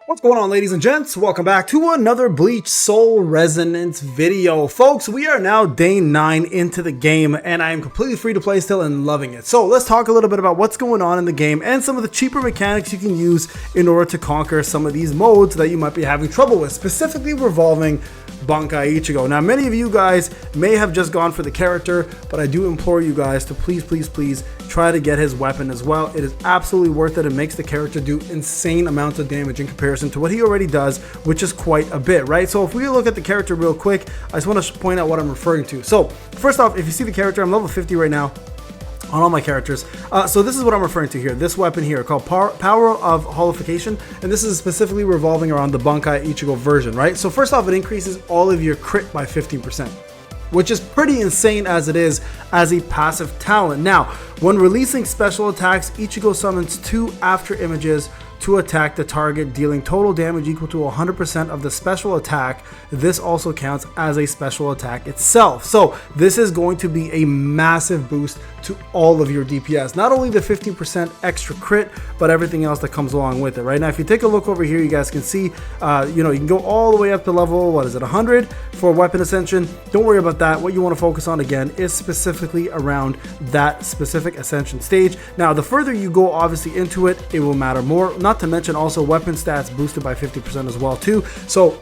What's going on, ladies and gents? Welcome back to another Bleach Soul Resonance video. Folks, we are now day 9 into the game, and I am completely free to play still and loving it. So let's talk a little bit about what's going on in the game and some of the cheaper mechanics you can use in order to conquer some of these modes that you might be having trouble with, specifically revolving Bankai Ichigo. Now, many of you guys may have just gone for the character, but I do implore you guys to please try to get his weapon as well. It is absolutely worth it. It makes the character do insane amounts of damage in comparison to what he already does, which is quite a bit, right? So if we look at the character real quick, I just want to point out what I'm referring to. So first off, if you see the character, I'm level 50 right now on all my characters. So this is what I'm referring to here. This weapon here called Power of Holification, and this is specifically revolving around the Bankai Ichigo version, right? So first off, it increases all of your crit by 15%, which is pretty insane as it is as a passive talent. Now, when releasing special attacks, Ichigo summons 2 after images to attack the target, dealing total damage equal to 100% of the special attack. This also counts as a special attack itself. So this is going to be a massive boost to all of your DPS. Not only the 15% extra crit, but everything else that comes along with it. Right now, if you take a look over here, you guys can see, you can go all the way up to level, 100 for weapon ascension. Don't worry about that. What you want to focus on again is specifically around that specific ascension stage. Now, the further you go obviously into it, it will matter more. Not to mention also weapon stats boosted by 50% as well too. So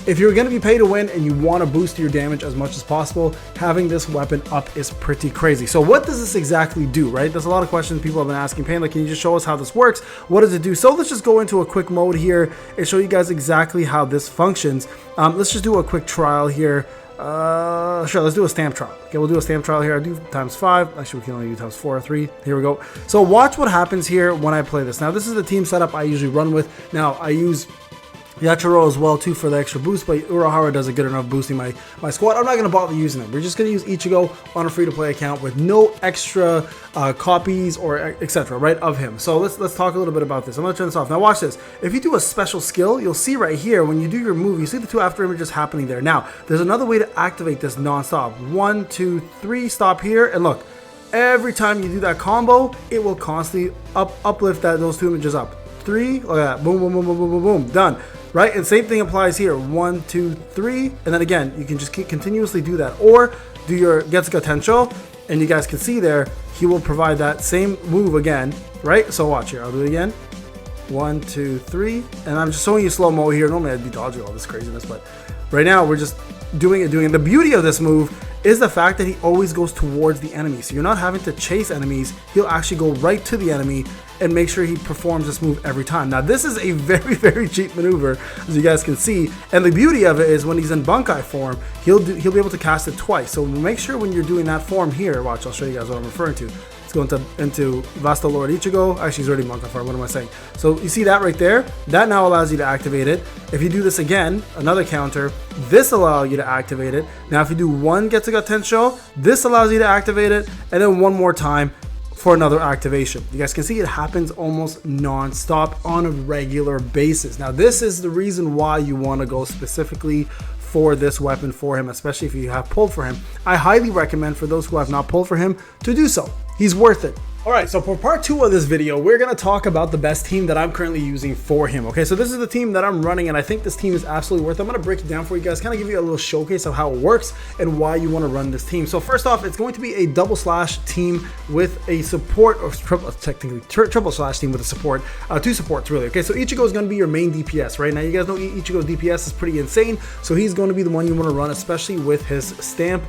if you're going to be pay to win and you want to boost your damage as much as possible, having this weapon up is pretty crazy. So what does this exactly do, right? There's a lot of questions people have been asking. Payne, like, can you just show us how this works? What does it do? So let's just go into a quick mode here and show you guys exactly how this functions. Let's just do a quick trial here. Sure, let's do a stamp trial. Okay, we'll do a stamp trial here. I do ×5. Actually, we can only do ×4 or 3. Here we go. So watch what happens here when I play this. Now, this is the team setup I usually run with. Now, I use Yachiro as well too for the extra boost, but Urahara does a good enough boosting my squad. I'm not going to bother using them. We're just going to use Ichigo on a free-to-play account with no extra copies or etc. right of him. So let's talk a little bit about this. I'm going to turn this off. Now watch this. If you do a special skill, you'll see right here when you do your move, you see the 2 after images happening there. Now there's another way to activate this non-stop. 1, 2, 3. Stop here, and look. Every time you do that combo, it will constantly uplift those 2 images up. 3. Look at that. Boom, boom, boom, boom, boom, boom, boom. Done. Right, and same thing applies here. 1, 2, 3, and then again, you can just continuously do that, or do your Getsuga Tensho, and you guys can see there, he will provide that same move again, right? So watch here. I'll do it again. 1, 2, 3, and I'm just showing you slow mo here. Normally I'd be dodging all this craziness, but right now we're just doing it. The beauty of this move is the fact that he always goes towards the enemy, so you're not having to chase enemies. He'll actually go right to the enemy and make sure he performs this move every time. Now this is a very cheap maneuver, as you guys can see, and the beauty of it is when he's in Bankai form, he'll be able to cast it twice. So make sure when you're doing that form here, watch, I'll show you guys what I'm referring to. Let's go into Vasta Lord Ichigo. Actually, he's already in Bankai form. What am I saying? So you see that right there? That now allows you to activate it. If you do this again, another counter, this allows you to activate it. Now if you do 1 Getsuga Tensho, this allows you to activate it, and then one more time for another activation. You guys can see it happens almost non-stop on a regular basis. Now this is the reason why you want to go specifically for this weapon for him, especially if you have pulled for him. I highly recommend for those who have not pulled for him to do so. He's worth it. Alright, so for part 2 of this video, we're going to talk about the best team that I'm currently using for him. Okay, so this is the team that I'm running, and I think this team is absolutely worth it. I'm going to break it down for you guys, kind of give you a little showcase of how it works and why you want to run this team. So first off, it's going to be a double slash team with a support, or technically triple slash team with a support, 2 supports really. Okay, so Ichigo is going to be your main DPS, right? Now you guys know Ichigo's DPS is pretty insane, so he's going to be the one you want to run, especially with his stamp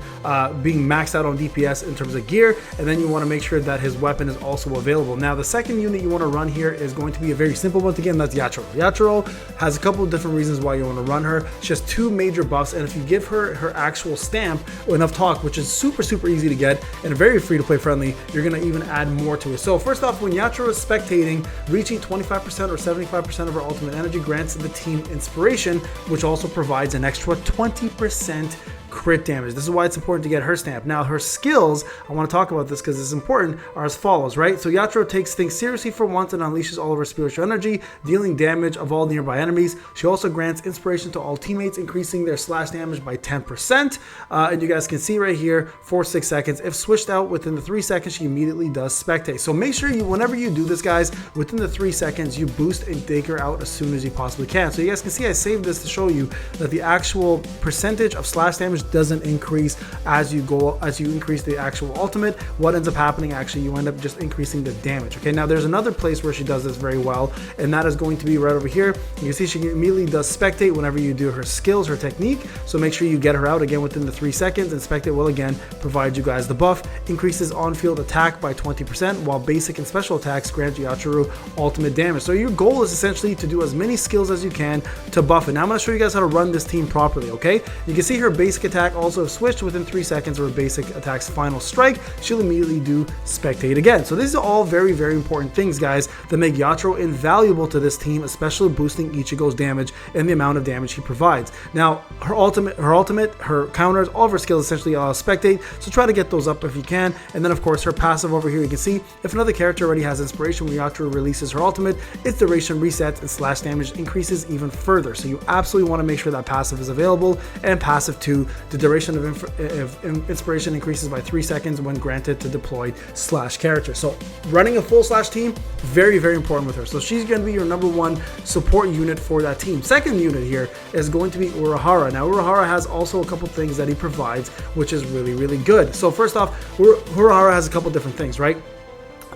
being maxed out on DPS in terms of gear, and then you want to make sure that his weapon is also available. Now the second unit you want to run here is going to be a very simple one. Again, that's Yachiro. Yachiro has a couple of different reasons why you want to run her. She has 2 major buffs, and if you give her her actual stamp or enough talk, which is super easy to get and very free to play friendly, you're going to even add more to it. So first off, when Yachiro is spectating, reaching 25% or 75% of her ultimate energy grants the team inspiration, which also provides an extra 20% crit damage. This is why it's important to get her stamp. Now, her skills, I want to talk about this because it's important, are as follows, right? So Yatoro takes things seriously for once and unleashes all of her spiritual energy, dealing damage of all nearby enemies. She also grants inspiration to all teammates, increasing their slash damage by 10%. And you guys can see right here, for 6 seconds. If switched out within the 3 seconds, she immediately does spectate. So make sure you, whenever you do this, guys, within the 3 seconds, you boost and take her out as soon as you possibly can. So you guys can see I saved this to show you that the actual percentage of slash damage doesn't increase as you increase the actual ultimate. What ends up happening, actually, you end up just increasing the damage. Okay, now there's another place where she does this very well, and that is going to be right over here. You can see she immediately does spectate whenever you do her skills, her technique. So make sure you get her out again within the 3 seconds, and spectate will again provide you guys the buff. Increases on-field attack by 20%, while basic and special attacks grant Yatoro ultimate damage. So your goal is essentially to do as many skills as you can to buff it. Now I'm going to show you guys how to run this team properly, okay? You can see her basic attack also switched within 3 seconds of her basic attack's final strike. She'll immediately do spectate again. So these are all very, very important things, guys, that make Yatoro invaluable to this team, especially boosting Ichigo's damage and the amount of damage he provides. Now, her ultimate, her counters, all of her skills essentially spectate, so try to get those up if you can. And then, of course, her passive over here, you can see if another character already has inspiration, when Yatoro releases her ultimate, its duration resets and slash damage increases even further. So you absolutely want to make sure that passive is available. And passive 2, the duration of inspiration increases by 3 seconds when granted to deployed slash character. So running a full slash team, very, very important with her. So she's going to be your #1 support unit for that team. Second unit here is going to be Urahara. Now, Urahara has also a couple things that he provides, which is really, really good. So first off, Urahara has a couple different things, right?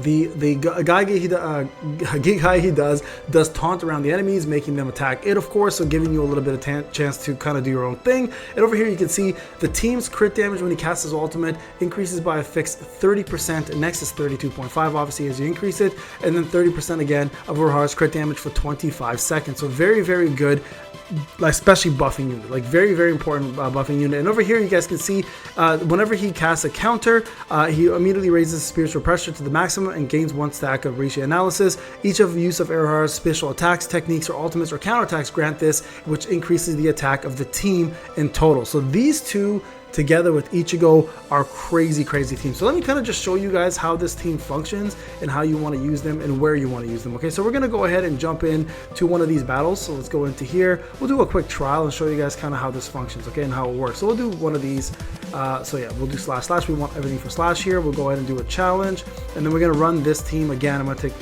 The Gigai he does taunt around the enemies, making them attack it, of course, so giving you a little bit of chance to kind of do your own thing. And over here you can see the team's crit damage when he casts his ultimate increases by a fixed 30%, and next is 32.5 obviously as you increase it, and then 30% again of Urahara's crit damage for 25 seconds. So very, very good, like especially buffing unit, like very, very important buffing unit. And over here you guys can see whenever he casts a counter, he immediately raises spiritual pressure to the maximum and gains 1 stack of ratio analysis. Each of the use of Urahara's special attacks, techniques, or ultimates or counterattacks grant this, which increases the attack of the team in total. So these two together with Ichigo are crazy, crazy teams. So let me kind of just show you guys how this team functions and how you want to use them and where you want to use them. Okay, so we're going to go ahead and jump in to one of these battles. So let's go into here. We'll do a quick trial and show you guys kind of how this functions, okay, and how it works. So we'll do one of these. So yeah, we'll do slash slash. We want everything for slash here. We'll go ahead and do a challenge, and then we're going to run this team again. I'm going to take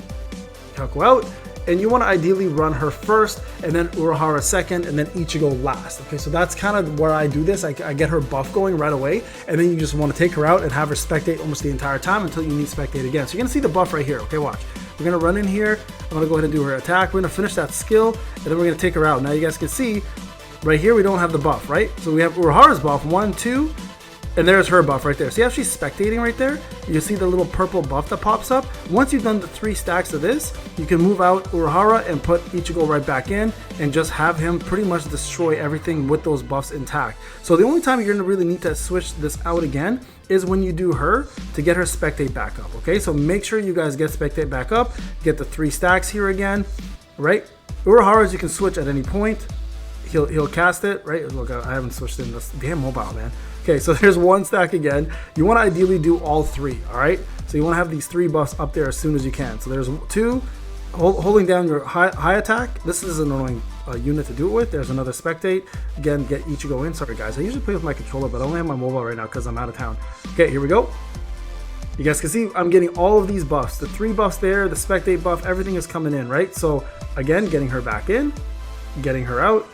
Kako out. And you want to ideally run her first, and then Urahara second, and then Ichigo last. Okay, so that's kind of where I do this. I get her buff going right away, and then you just want to take her out and have her spectate almost the entire time until you need spectate again. So you're going to see the buff right here. Okay, watch. We're going to run in here. I'm going to go ahead and do her attack. We're going to finish that skill, and then we're going to take her out. Now you guys can see right here we don't have the buff, right? So we have Urahara's buff, 1, 2, and there's her buff right there. See how she's spectating right there? You see the little purple buff that pops up? Once you've done the 3 stacks of this, you can move out Urahara and put Ichigo right back in and just have him pretty much destroy everything with those buffs intact. So the only time you're going to really need to switch this out again is when you do her to get her spectate back up, okay? So make sure you guys get spectate back up, get the 3 stacks here again, right? Urahara's you can switch at any point. He'll cast it, right? Look, I haven't switched in this damn mobile, man. Okay, so there's 1 stack again. You want to ideally do all 3, all right? So you want to have these 3 buffs up there as soon as you can. So there's 2, holding down your high attack. This is an annoying unit to do it with. There's another spectate. Again, get Ichigo in. Sorry, guys. I usually play with my controller, but I only have my mobile right now because I'm out of town. Okay, here we go. You guys can see I'm getting all of these buffs. The 3 buffs there, the spectate buff, everything is coming in, right? So again, getting her back in, getting her out.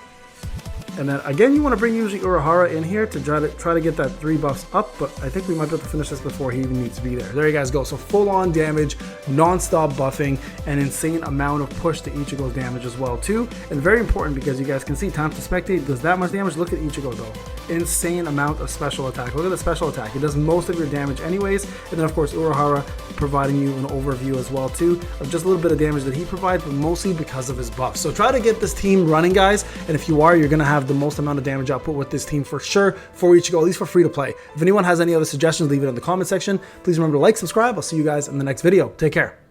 And then again, you want to bring usually Urahara in here to try to get that 3 buffs up, but I think we might be able to finish this before he even needs to be there. There you guys go. So full on damage, non-stop buffing, and insane amount of push to Ichigo's damage as well too. And very important because you guys can see time to spectate does that much damage. Look at Ichigo though. Insane amount of special attack. Look at the special attack. It does most of your damage anyways. And then of course Urahara providing you an overview as well too of just a little bit of damage that he provides, but mostly because of his buff. So try to get this team running, guys. And if you are, you're going to have the most amount of damage output with this team for sure for Ichigo, at least for free to play. If anyone has any other suggestions, leave it in the comment section. Please remember to like, subscribe. I'll see you guys in the next video. Take care.